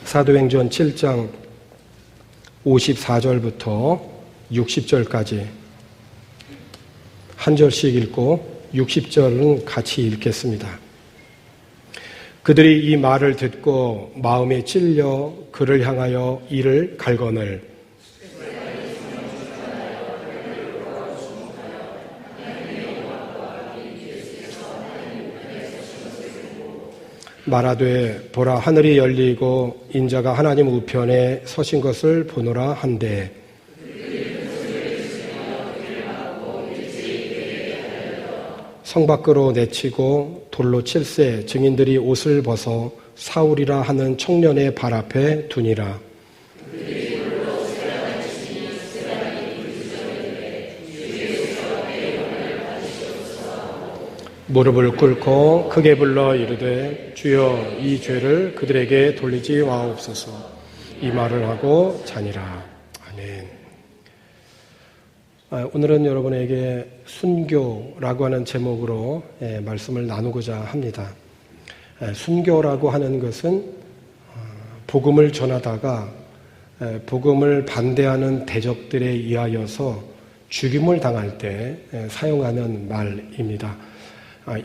사도행전 7장 54절부터 60절까지 한 절씩 읽고 60절은 같이 읽겠습니다. 그들이 이 말을 듣고 마음에 찔려 그를 향하여 이를 갈거늘 말하되 보라 하늘이 열리고 인자가 하나님 우편에 서신 것을 보노라 한데 성 밖으로 내치고 돌로 칠세 증인들이 옷을 벗어 사울이라 하는 청년의 발 앞에 두니라. 무릎을 꿇고 크게 불러 이르되 주여 이 죄를 그들에게 돌리지 마옵소서. 이 말을 하고 자니라. 아멘. 오늘은 여러분에게 순교라고 하는 제목으로 말씀을 나누고자 합니다. 순교라고 하는 것은 복음을 전하다가 복음을 반대하는 대적들에 의하여서 죽임을 당할 때 사용하는 말입니다.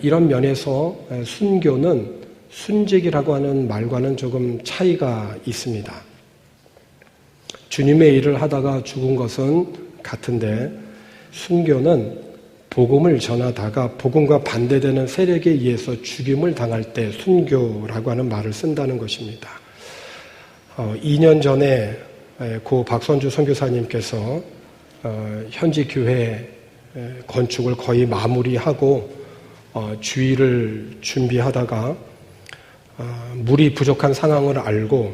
이런 면에서 순교는 순직이라고 하는 말과는 조금 차이가 있습니다. 주님의 일을 하다가 죽은 것은 같은데 순교는 복음을 전하다가 복음과 반대되는 세력에 의해서 죽임을 당할 때 순교라고 하는 말을 쓴다는 것입니다. 2년 전에 고 박선주 선교사님께서 현지 교회 건축을 거의 마무리하고 주의를 준비하다가 물이 부족한 상황을 알고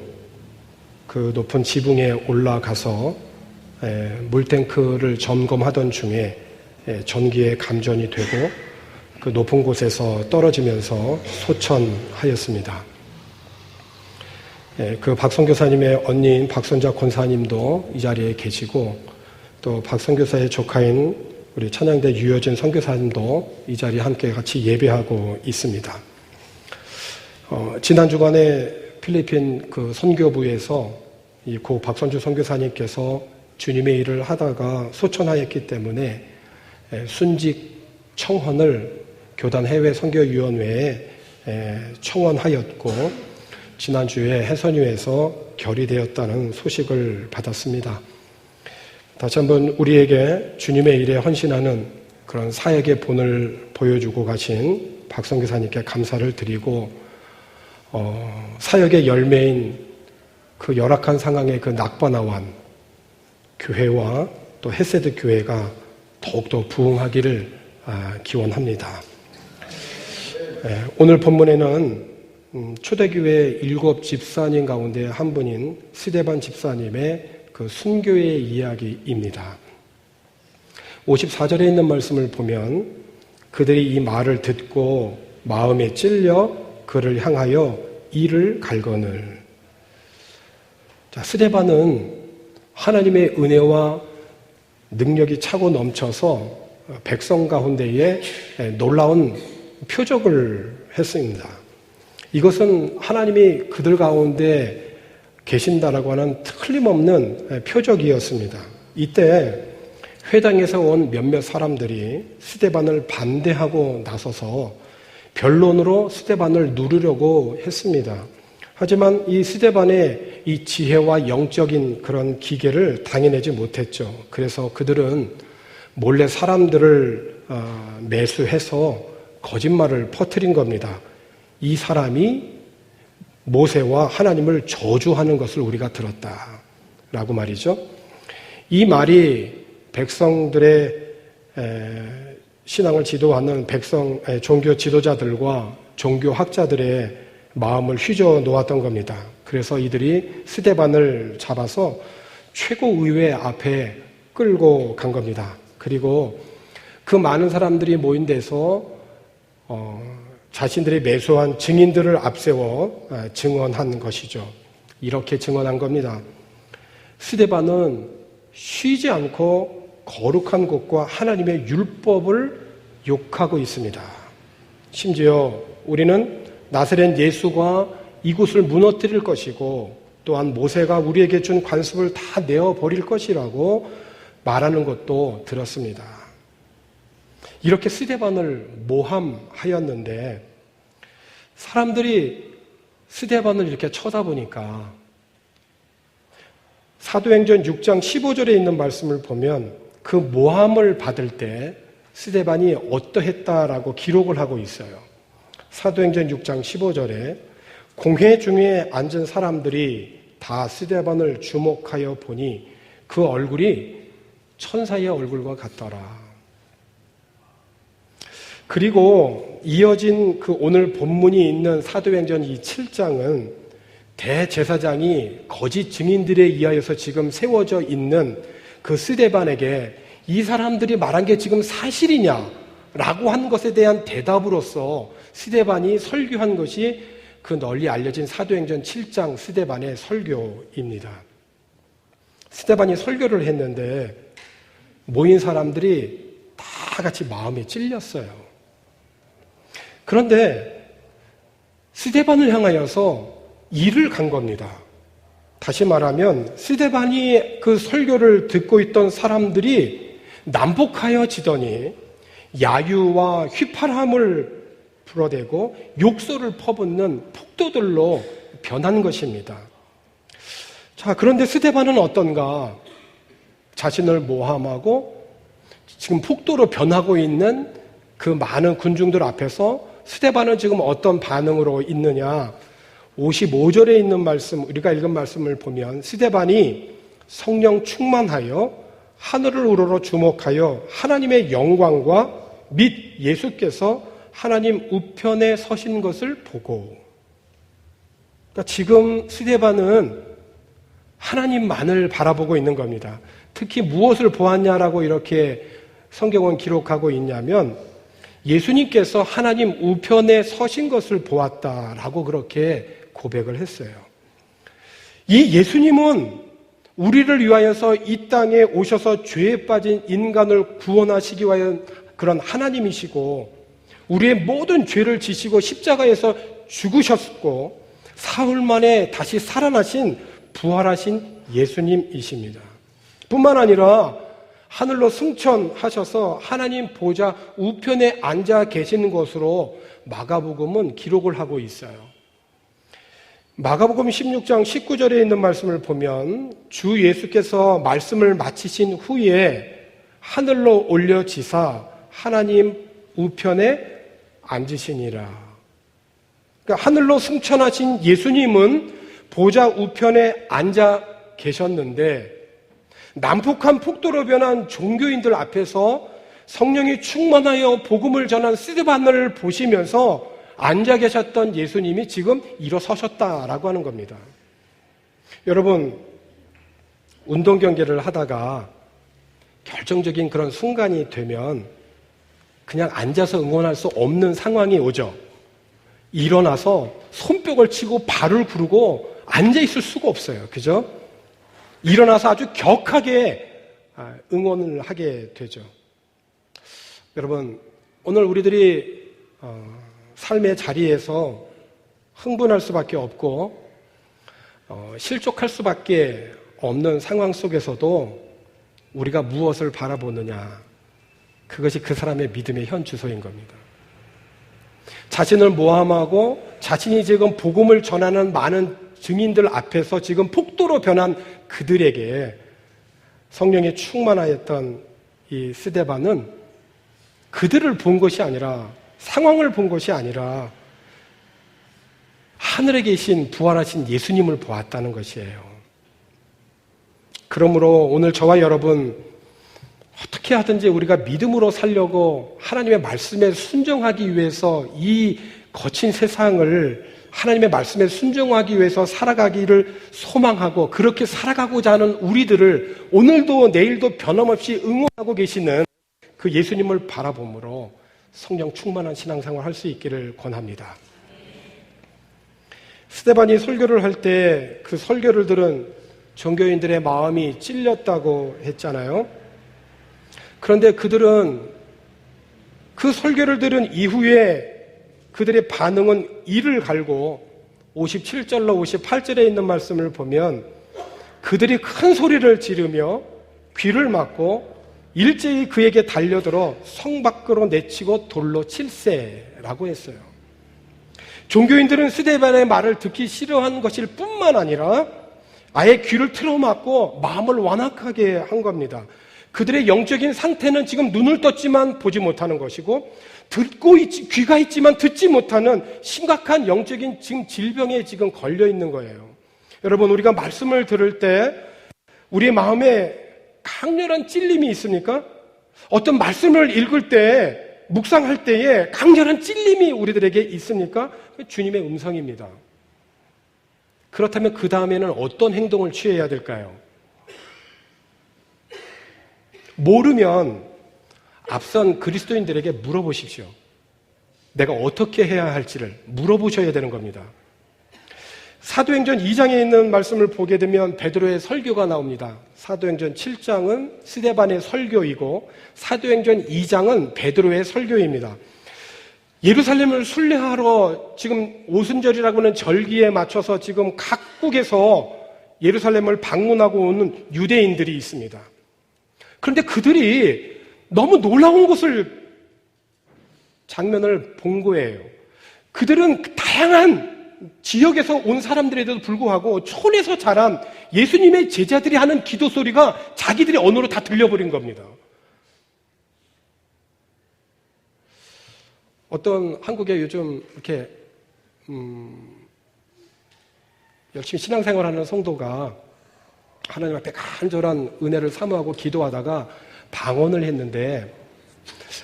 그 높은 지붕에 올라가서 물탱크를 점검하던 중에 전기에 감전이 되고 그 높은 곳에서 떨어지면서 소천하였습니다. 그 박선교사님의 언니인 박선자 권사님도 이 자리에 계시고 또 박선교사의 조카인 우리 찬양대 유여진 선교사님도 이 자리에 함께 같이 예배하고 있습니다. 지난 주간에 필리핀 그 선교부에서 이 고 박선주 선교사님께서 주님의 일을 하다가 소천하였기 때문에 순직 청헌을 교단 해외 선교위원회에 청원하였고 지난주에 해선위에서 결의되었다는 소식을 받았습니다. 다시 한번 우리에게 주님의 일에 헌신하는 그런 사역의 본을 보여주고 가신 박선교사님께 감사를 드리고 사역의 열매인 그 열악한 상황의 그 낙바나완 교회와 또 헤세드 교회가 더욱더 부흥하기를 기원합니다. 오늘 본문에는 초대교회 7 집사님 가운데 한 분인 스데반 집사님의 그 순교의 이야기입니다. 54절에 있는 말씀을 보면 그들이 이 말을 듣고 마음에 찔려 그를 향하여 이를 갈거늘. 자, 스데반은 하나님의 은혜와 능력이 차고 넘쳐서 백성 가운데에 놀라운 표적을 했습니다. 이것은 하나님이 그들 가운데 계신다라고 하는 틀림없는 표적이었습니다. 이때 회당에서 온 몇몇 사람들이 스데반을 반대하고 나서서 변론으로 스데반을 누르려고 했습니다. 하지만 이 스데반의 이 지혜와 영적인 그런 기계를 당해내지 못했죠. 그래서 그들은 몰래 사람들을 매수해서 거짓말을 퍼뜨린 겁니다. 이 사람이 모세와 하나님을 저주하는 것을 우리가 들었다라고 말이죠. 이 말이 백성들의 신앙을 지도하는 종교 지도자들과 종교학자들의 마음을 휘저 놓았던 겁니다. 그래서 이들이 스데반을 잡아서 최고의회 앞에 끌고 간 겁니다. 그리고 그 많은 사람들이 모인 데서 자신들이 매수한 증인들을 앞세워 증언한 것이죠. 이렇게 증언한 겁니다. 스데반은 쉬지 않고 거룩한 곳과 하나님의 율법을 욕하고 있습니다. 심지어 우리는 나사렛 예수가 이곳을 무너뜨릴 것이고 또한 모세가 우리에게 준 관습을 다 내어버릴 것이라고 말하는 것도 들었습니다. 이렇게 스데반을 모함하였는데 사람들이 스데반을 이렇게 쳐다보니까 사도행전 6장 15절에 있는 말씀을 보면 그 모함을 받을 때 스데반이 어떠했다라고 기록을 하고 있어요. 사도행전 6장 15절에 공회 중에 앉은 사람들이 다 스데반을 주목하여 보니 그 얼굴이 천사의 얼굴과 같더라. 그리고 이어진 그 오늘 본문이 있는 사도행전 이 7장은 대제사장이 거짓 증인들에 의하여서 지금 세워져 있는 그 스데반에게 이 사람들이 말한 게 지금 사실이냐라고 한 것에 대한 대답으로서 스데반이 설교한 것이 그 널리 알려진 사도행전 7장 스데반의 설교입니다. 스데반이 설교를 했는데 모인 사람들이 다 같이 마음에 찔렸어요. 그런데 스데반을 향하여서 일을 간 겁니다. 다시 말하면 스데반이 그 설교를 듣고 있던 사람들이 난폭하여지더니 야유와 휘파람을 불어대고 욕설을 퍼붓는 폭도들로 변한 것입니다. 자, 그런데 스데반은 어떤가? 자신을 모함하고 지금 폭도로 변하고 있는 그 많은 군중들 앞에서 스데반은 지금 어떤 반응으로 있느냐? 55절에 있는 말씀, 우리가 읽은 말씀을 보면 스데반이 성령 충만하여 하늘을 우러러 주목하여 하나님의 영광과 및 예수께서 하나님 우편에 서신 것을 보고, 그러니까 지금 스데반은 하나님만을 바라보고 있는 겁니다. 특히 무엇을 보았냐라고 이렇게 성경은 기록하고 있냐면 예수님께서 하나님 우편에 서신 것을 보았다라고 그렇게 고백을 했어요. 이 예수님은 우리를 위하여서 이 땅에 오셔서 죄에 빠진 인간을 구원하시기 위한 그런 하나님이시고 우리의 모든 죄를 지시고 십자가에서 죽으셨고 사흘 만에 다시 살아나신 부활하신 예수님이십니다. 뿐만 아니라 하늘로 승천하셔서 하나님 보좌 우편에 앉아 계시는 것으로 마가복음은 기록을 하고 있어요. 마가복음 16장 19절에 있는 말씀을 보면 주 예수께서 말씀을 마치신 후에 하늘로 올려지사 하나님 우편에 앉으시니라. 그러니까 하늘로 승천하신 예수님은 보좌 우편에 앉아 계셨는데 난폭한 폭도로 변한 종교인들 앞에서 성령이 충만하여 복음을 전한 스데반을 보시면서 앉아 계셨던 예수님이 지금 일어서셨다라고 하는 겁니다. 여러분, 운동 경기를 하다가 결정적인 그런 순간이 되면 그냥 앉아서 응원할 수 없는 상황이 오죠. 일어나서 손뼉을 치고 발을 구르고 앉아 있을 수가 없어요. 그죠? 일어나서 아주 격하게 응원을 하게 되죠. 여러분, 오늘 우리들이 삶의 자리에서 흥분할 수밖에 없고 실족할 수밖에 없는 상황 속에서도 우리가 무엇을 바라보느냐, 그것이 그 사람의 믿음의 현 주소인 겁니다. 자신을 모함하고 자신이 지금 복음을 전하는 많은 증인들 앞에서 지금 폭도로 변한 그들에게 성령이 충만하였던 이 스데반은 그들을 본 것이 아니라, 상황을 본 것이 아니라 하늘에 계신 부활하신 예수님을 보았다는 것이에요. 그러므로 오늘 저와 여러분 어떻게 하든지 우리가 믿음으로 살려고 하나님의 말씀에 순종하기 위해서 이 거친 세상을 하나님의 말씀에 순종하기 위해서 살아가기를 소망하고 그렇게 살아가고자 하는 우리들을 오늘도 내일도 변함없이 응원하고 계시는 그 예수님을 바라봄으로 성령 충만한 신앙생활을 할 수 있기를 권합니다. 스데반이 설교를 할 때 그 설교를 들은 종교인들의 마음이 찔렸다고 했잖아요. 그런데 그들은 그 설교를 들은 이후에 그들의 반응은 이를 갈고 57절로 58절에 있는 말씀을 보면 그들이 큰 소리를 지르며 귀를 막고 일제히 그에게 달려들어 성 밖으로 내치고 돌로 칠세라고 했어요. 종교인들은 스데반의 말을 듣기 싫어한 것일 뿐만 아니라 아예 귀를 틀어막고 마음을 완악하게 한 겁니다. 그들의 영적인 상태는 지금 눈을 떴지만 보지 못하는 것이고 귀가 있지만 듣지 못하는 심각한 영적인 지금 질병에 지금 걸려 있는 거예요. 여러분, 우리가 말씀을 들을 때 우리 마음에 강렬한 찔림이 있습니까? 어떤 말씀을 읽을 때, 묵상할 때에 강렬한 찔림이 우리들에게 있습니까? 주님의 음성입니다. 그렇다면 그 다음에는 어떤 행동을 취해야 될까요? 모르면 앞선 그리스도인들에게 물어보십시오. 내가 어떻게 해야 할지를 물어보셔야 되는 겁니다. 사도행전 2장에 있는 말씀을 보게 되면 베드로의 설교가 나옵니다. 사도행전 7장은 스데반의 설교이고 사도행전 2장은 베드로의 설교입니다. 예루살렘을 순례하러 지금 오순절이라고 하는 절기에 맞춰서 지금 각국에서 예루살렘을 방문하고 오는 유대인들이 있습니다. 그런데 그들이 너무 놀라운 장면을 본 거예요. 그들은 다양한 지역에서 온 사람들에도 불구하고 촌에서 자란 예수님의 제자들이 하는 기도 소리가 자기들의 언어로 다 들려버린 겁니다. 어떤 한국에 요즘 이렇게 열심히 신앙생활하는 성도가 하나님 앞에 간절한 은혜를 사모하고 기도하다가 방언을 했는데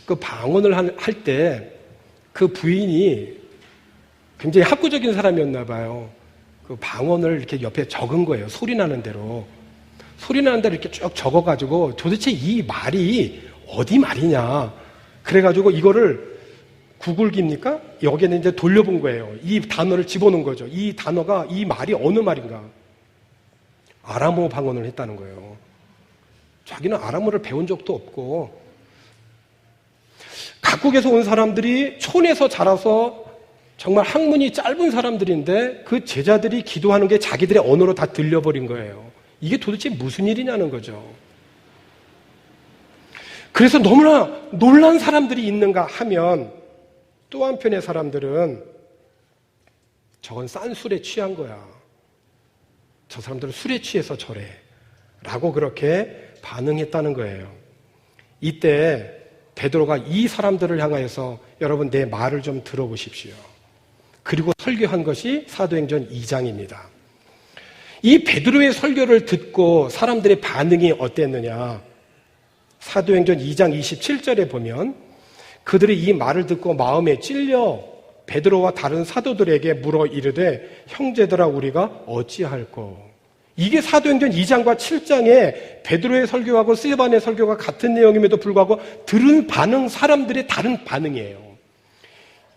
그 방언을 할 때 그 부인이 굉장히 학구적인 사람이었나 봐요. 그 방언을 이렇게 옆에 적은 거예요. 소리 나는 대로. 소리 나는 대로 이렇게 쭉 적어가지고 도대체 이 말이 어디 말이냐. 그래가지고 이거를 구글기입니까? 여기에는 이제 돌려본 거예요. 이 단어를 집어넣은 거죠. 이 단어가, 이 말이 어느 말인가. 아람어 방언을 했다는 거예요. 자기는 아람어를 배운 적도 없고 각국에서 온 사람들이 촌에서 자라서 정말 학문이 짧은 사람들인데 그 제자들이 기도하는 게 자기들의 언어로 다 들려버린 거예요. 이게 도대체 무슨 일이냐는 거죠. 그래서 너무나 놀란 사람들이 있는가 하면 또 한편의 사람들은 저건 싼 술에 취한 거야. 저 사람들은 술에 취해서 저래. 라고 그렇게 반응했다는 거예요. 이때 베드로가 이 사람들을 향하여서 여러분 내 말을 좀 들어보십시오. 그리고 설교한 것이 사도행전 2장입니다. 이 베드로의 설교를 듣고 사람들의 반응이 어땠느냐. 사도행전 2장 27절에 보면 그들이 이 말을 듣고 마음에 찔려 베드로와 다른 사도들에게 물어 이르되 형제들아 우리가 어찌할꼬. 이게 사도행전 2장과 7장에 베드로의 설교하고 스데반의 설교가 같은 내용임에도 불구하고 들은 반응, 사람들의 다른 반응이에요.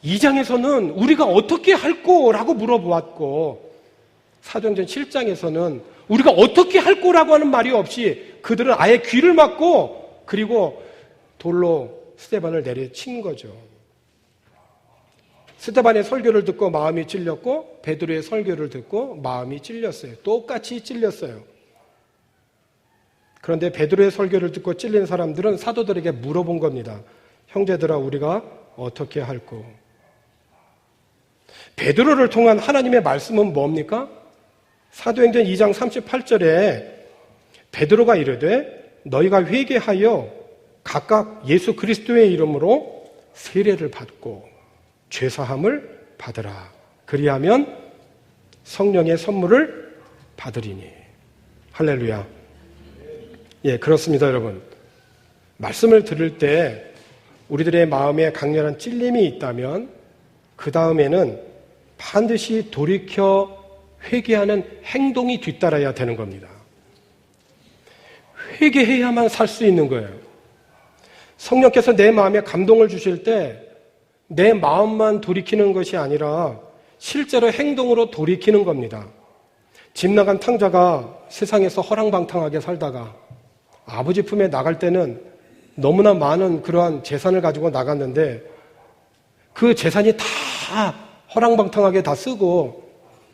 2장에서는 우리가 어떻게 할꼬라고 물어보았고 사도행전 7장에서는 우리가 어떻게 할꼬라고 하는 말이 없이 그들은 아예 귀를 막고 그리고 돌로 스데반을 내려친 거죠. 스데반의 설교를 듣고 마음이 찔렸고 베드로의 설교를 듣고 마음이 찔렸어요. 똑같이 찔렸어요. 그런데 베드로의 설교를 듣고 찔린 사람들은 사도들에게 물어본 겁니다. 형제들아 우리가 어떻게 할꼬? 베드로를 통한 하나님의 말씀은 뭡니까? 사도행전 2장 38절에 베드로가 이르되 너희가 회개하여 각각 예수 그리스도의 이름으로 세례를 받고 죄사함을 받으라. 그리하면 성령의 선물을 받으리니. 할렐루야. 예, 그렇습니다, 여러분. 말씀을 들을 때 우리들의 마음에 강렬한 찔림이 있다면 그 다음에는 반드시 돌이켜 회개하는 행동이 뒤따라야 되는 겁니다. 회개해야만 살 수 있는 거예요. 성령께서 내 마음에 감동을 주실 때 내 마음만 돌이키는 것이 아니라 실제로 행동으로 돌이키는 겁니다. 집 나간 탕자가 세상에서 허랑방탕하게 살다가 아버지 품에 나갈 때는 너무나 많은 그러한 재산을 가지고 나갔는데 그 재산이 다 허랑방탕하게 다 쓰고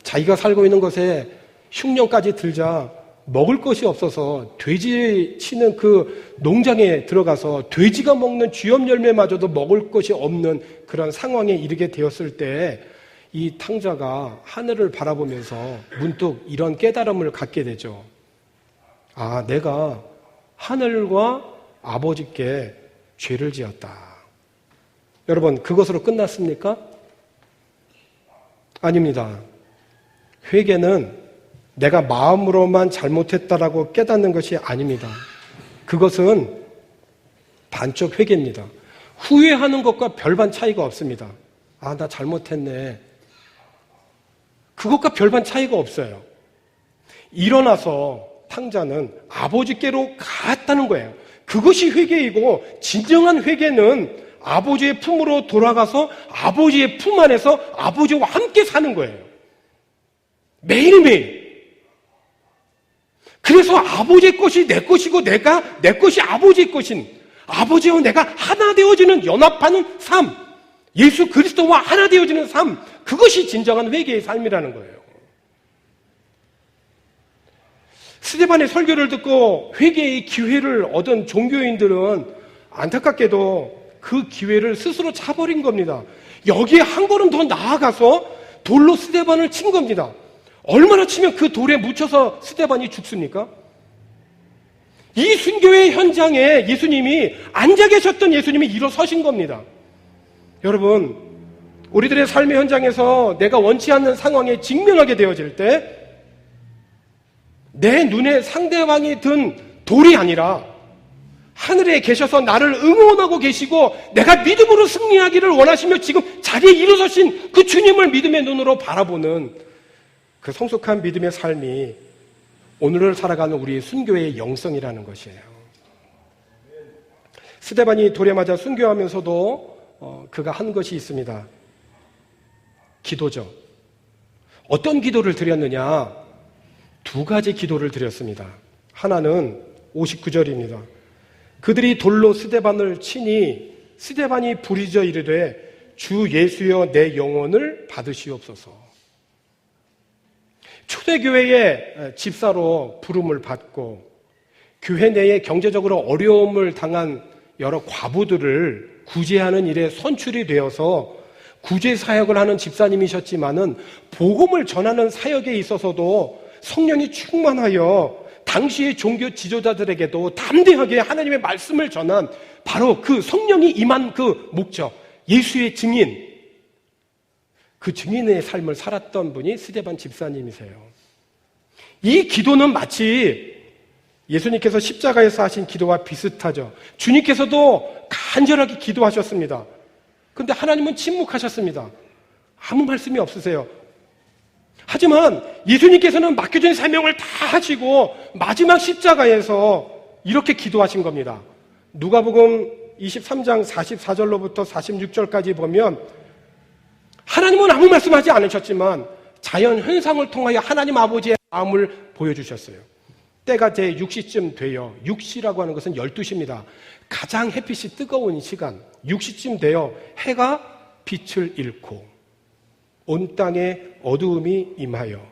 자기가 살고 있는 곳에 흉년까지 들자 먹을 것이 없어서 돼지 치는 그 농장에 들어가서 돼지가 먹는 쥐염 열매마저도 먹을 것이 없는 그런 상황에 이르게 되었을 때 이 탕자가 하늘을 바라보면서 문득 이런 깨달음을 갖게 되죠. 아, 내가 하늘과 아버지께 죄를 지었다. 여러분, 그것으로 끝났습니까? 아닙니다. 회개는 내가 마음으로만 잘못했다라고 깨닫는 것이 아닙니다. 그것은 반쪽 회개입니다. 후회하는 것과 별반 차이가 없습니다. 아, 나 잘못했네. 그것과 별반 차이가 없어요. 일어나서 탕자는 아버지께로 갔다는 거예요. 그것이 회개이고, 진정한 회개는 아버지의 품으로 돌아가서 아버지의 품 안에서 아버지와 함께 사는 거예요. 매일매일. 그래서 아버지의 것이 내 것이고 내 것이 아버지의 것인 아버지와 내가 하나 되어지는 연합하는 삶, 예수 그리스도와 하나 되어지는 삶, 그것이 진정한 회개의 삶이라는 거예요. 스데반의 설교를 듣고 회개의 기회를 얻은 종교인들은 안타깝게도 그 기회를 스스로 차버린 겁니다. 여기에 한 걸음 더 나아가서 돌로 스데반을 친 겁니다. 얼마나 치면 그 돌에 묻혀서 스데반이 죽습니까? 이 순교의 현장에 예수님이, 앉아 계셨던 예수님이 일어서신 겁니다. 여러분, 우리들의 삶의 현장에서 내가 원치 않는 상황에 직면하게 되어질 때 내 눈에 상대방이 든 돌이 아니라 하늘에 계셔서 나를 응원하고 계시고 내가 믿음으로 승리하기를 원하시며 지금 자리에 일어서신 그 주님을 믿음의 눈으로 바라보는 그 성숙한 믿음의 삶이 오늘을 살아가는 우리 순교의 영성이라는 것이에요. 스데반이 돌에 맞아 순교하면서도 그가 한 것이 있습니다. 기도죠. 어떤 기도를 드렸느냐? 두 가지 기도를 드렸습니다. 하나는 59절입니다. 그들이 돌로 스데반을 치니 스데반이 부르짖어 이르되 주 예수여 내 영혼을 받으시옵소서. 초대교회의 집사로 부름을 받고 교회 내에 경제적으로 어려움을 당한 여러 과부들을 구제하는 일에 선출이 되어서 구제 사역을 하는 집사님이셨지만은 복음을 전하는 사역에 있어서도 성령이 충만하여 당시의 종교 지도자들에게도 담대하게 하나님의 말씀을 전한 바로 그 성령이 임한 그 목적, 예수의 증인, 그 증인의 삶을 살았던 분이 스데반 집사님이세요. 이 기도는 마치 예수님께서 십자가에서 하신 기도와 비슷하죠. 주님께서도 간절하게 기도하셨습니다. 그런데 하나님은 침묵하셨습니다. 아무 말씀이 없으세요. 하지만 예수님께서는 맡겨진 사명을 다 하시고 마지막 십자가에서 이렇게 기도하신 겁니다. 누가복음 23장 44절로부터 46절까지 보면 하나님은 아무 말씀하지 않으셨지만 자연 현상을 통하여 하나님 아버지의 마음을 보여주셨어요. 때가 제 6시쯤 되어, 6시라고 하는 것은 12시입니다. 가장 햇빛이 뜨거운 시간, 6시쯤 되어 해가 빛을 잃고 온 땅에 어두움이 임하여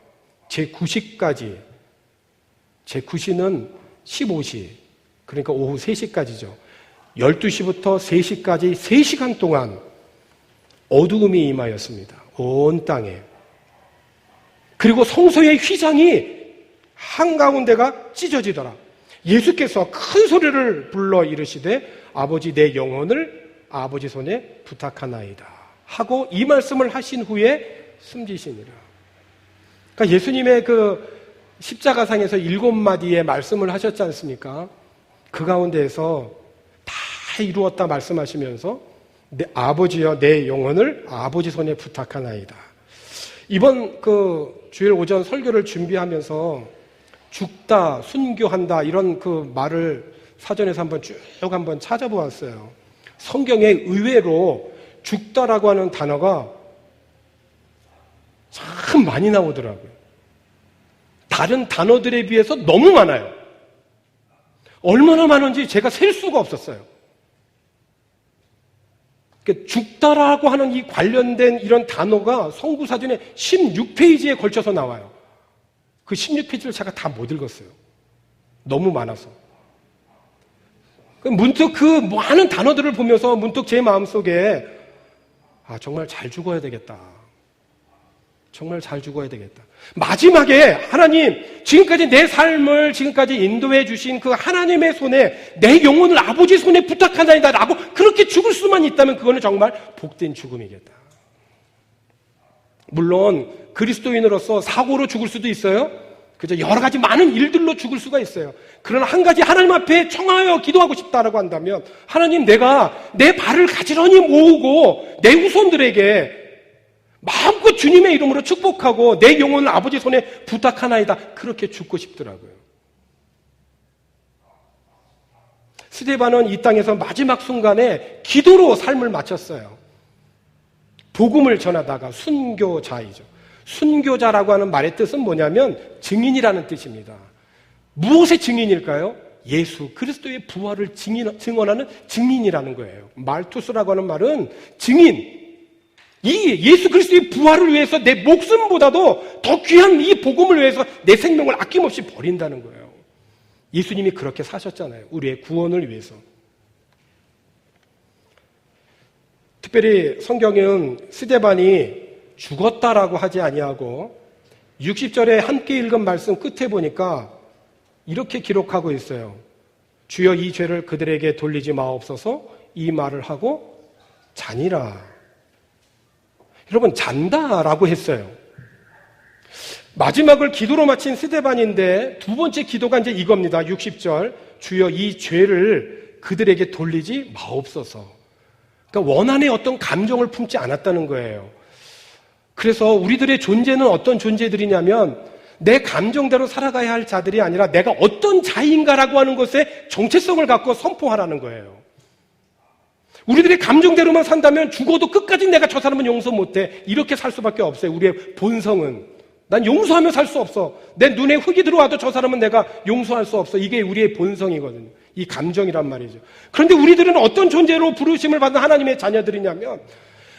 제9시까지, 제9시는 15시, 그러니까 오후 3시까지죠. 12시부터 3시까지 3시간 동안 어두움이 임하였습니다. 온 땅에. 그리고 성소의 휘장이 한가운데가 찢어지더라. 예수께서 큰 소리를 불러 이르시되 아버지 내 영혼을 아버지 손에 부탁하나이다 하고 이 말씀을 하신 후에 숨지시니라. 그러니까 예수님의 그 십자가상에서 7마디의 말씀을 하셨지 않습니까? 그 가운데에서 다 이루었다 말씀하시면서 내 아버지여 내 영혼을 아버지 손에 부탁하나이다. 이번 그 주일 오전 설교를 준비하면서 죽다, 순교한다 이런 그 말을 사전에서 한번 찾아보았어요. 성경에 의외로 죽다라고 하는 단어가 참 많이 나오더라고요. 다른 단어들에 비해서 너무 많아요. 얼마나 많은지 제가 셀 수가 없었어요. 그러니까 죽다라고 하는 이 관련된 이런 단어가 성구사전에 16페이지에 걸쳐서 나와요. 그 16페이지를 제가 다 못 읽었어요. 너무 많아서. 문득 그 많은 단어들을 보면서 문득 제 마음속에 정말 잘 죽어야 되겠다. 정말 잘 죽어야 되겠다. 마지막에 하나님, 지금까지 내 삶을 지금까지 인도해 주신 그 하나님의 손에 내 영혼을 아버지 손에 부탁하나이다 라고 그렇게 죽을 수만 있다면 그거는 정말 복된 죽음이겠다. 물론 그리스도인으로서 사고로 죽을 수도 있어요. 그죠? 여러 가지 많은 일들로 죽을 수가 있어요. 그러나 한 가지 하나님 앞에 청하여 기도하고 싶다라고 한다면 하나님, 내가 내 발을 가지런히 모으고 내 후손들에게 마음껏 주님의 이름으로 축복하고 내 영혼을 아버지 손에 부탁하나이다. 그렇게 죽고 싶더라고요. 스데반은 이 땅에서 마지막 순간에 기도로 삶을 마쳤어요. 복음을 전하다가 순교자이죠. 순교자라고 하는 말의 뜻은 뭐냐면 증인이라는 뜻입니다. 무엇의 증인일까요? 예수 그리스도의 부활을 증언하는 증인이라는 거예요. 말투스라고 하는 말은 증인. 이 예수 그리스도의 부활을 위해서 내 목숨보다도 더 귀한 이 복음을 위해서 내 생명을 아낌없이 버린다는 거예요. 예수님이 그렇게 사셨잖아요. 우리의 구원을 위해서. 특별히 성경은 스데반이 죽었다라고 하지 아니하고 60절에 함께 읽은 말씀 끝에 보니까 이렇게 기록하고 있어요. 주여 이 죄를 그들에게 돌리지 마옵소서. 이 말을 하고 자니라. 여러분, 잔다라고 했어요. 마지막을 기도로 마친 스데반인데 두 번째 기도가 이제 이겁니다. 60절. 주여 이 죄를 그들에게 돌리지 마옵소서. 그러니까 원한의 어떤 감정을 품지 않았다는 거예요. 그래서 우리들의 존재는 어떤 존재들이냐면 내 감정대로 살아가야 할 자들이 아니라 내가 어떤 자인가라고 하는 것에 정체성을 갖고 선포하라는 거예요. 우리들의 감정대로만 산다면 죽어도 끝까지 내가 저 사람은 용서 못해. 이렇게 살 수밖에 없어요. 우리의 본성은. 난 용서하며 살 수 없어. 내 눈에 흙이 들어와도 저 사람은 내가 용서할 수 없어. 이게 우리의 본성이거든요. 이 감정이란 말이죠. 그런데 우리들은 어떤 존재로 부르심을 받는 하나님의 자녀들이냐면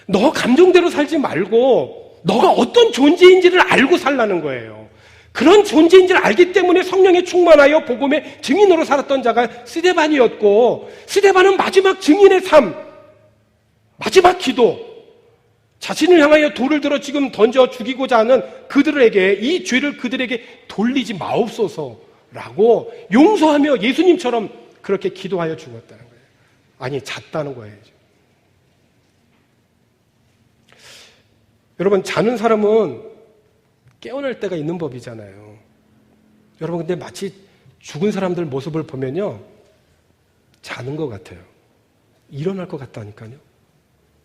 너 감정대로 살지 말고 너가 어떤 존재인지를 알고 살라는 거예요. 그런 존재인지를 알기 때문에 성령에 충만하여 복음의 증인으로 살았던 자가 스데반이었고, 스데반은 마지막 증인의 삶, 마지막 기도, 자신을 향하여 돌을 들어 지금 던져 죽이고자 하는 그들에게 이 죄를 그들에게 돌리지 마옵소서라고 용서하며 예수님처럼 그렇게 기도하여 죽었다는 거예요. 아니, 잤다는 거예요. 여러분, 자는 사람은 깨어날 때가 있는 법이잖아요. 여러분, 근데 마치 죽은 사람들 모습을 보면요, 자는 것 같아요. 일어날 것 같다니까요.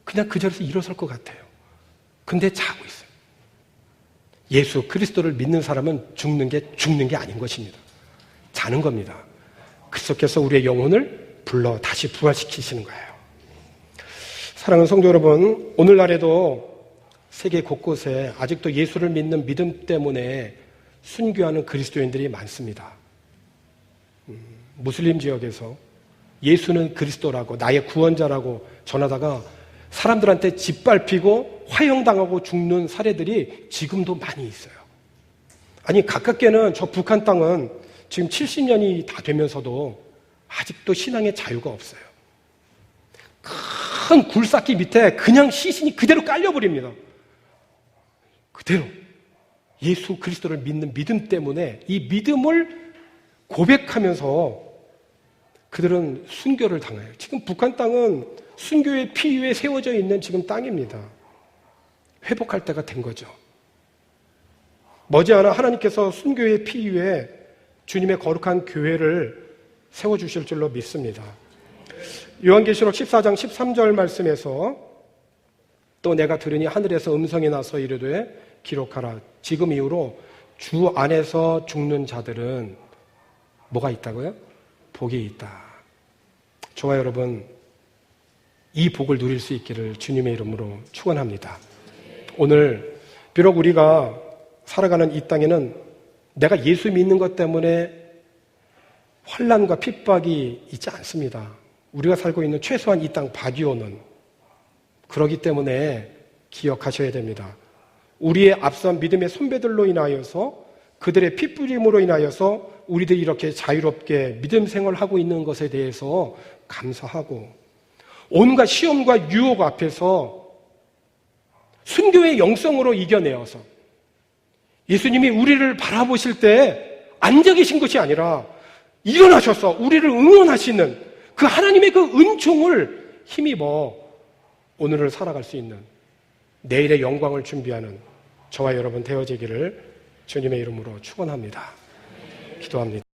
그냥 그 자리에서 일어설 것 같아요. 근데 자고 있어요. 예수 그리스도를 믿는 사람은 죽는 게 아닌 것입니다. 자는 겁니다. 그리스도께서 우리의 영혼을 불러 다시 부활시키시는 거예요. 사랑하는 성도 여러분, 오늘날에도 세계 곳곳에 아직도 예수를 믿는 믿음 때문에 순교하는 그리스도인들이 많습니다. 무슬림 지역에서 예수는 그리스도라고, 나의 구원자라고 전하다가 사람들한테 짓밟히고 화형당하고 죽는 사례들이 지금도 많이 있어요. 아니, 가깝게는 저 북한 땅은 지금 70년이 다 되면서도 아직도 신앙의 자유가 없어요. 큰 굴삭기 밑에 그냥 시신이 그대로 깔려버립니다. 그대로. 예수 그리스도를 믿는 믿음 때문에 이 믿음을 고백하면서 그들은 순교를 당해요. 지금 북한 땅은 순교의 피 위에 세워져 있는 지금 땅입니다. 회복할 때가 된 거죠. 머지않아 하나님께서 순교의 피 위에 주님의 거룩한 교회를 세워주실 줄로 믿습니다. 요한계시록 14장 13절 말씀에서 또 내가 들으니 하늘에서 음성이 나서 이르되 기록하라. 지금 이후로 주 안에서 죽는 자들은 뭐가 있다고요? 복이 있다. 저와 여러분, 이 복을 누릴 수 있기를 주님의 이름으로 축원합니다. 오늘 비록 우리가 살아가는 이 땅에는 내가 예수 믿는 것 때문에 환난과 핍박이 있지 않습니다. 우리가 살고 있는 최소한 이 땅 바디오는 그렇기 때문에 기억하셔야 됩니다. 우리의 앞선 믿음의 선배들로 인하여서 그들의 핏부림으로 인하여서 우리들이 이렇게 자유롭게 믿음 생활하고 있는 것에 대해서 감사하고 온갖 시험과 유혹 앞에서 순교의 영성으로 이겨내어서 예수님이 우리를 바라보실 때 앉아 계신 것이 아니라 일어나셔서 우리를 응원하시는 그 하나님의 그 은총을 힘입어 오늘을 살아갈 수 있는 내일의 영광을 준비하는 저와 여러분 되어지기를 주님의 이름으로 축원합니다. 기도합니다.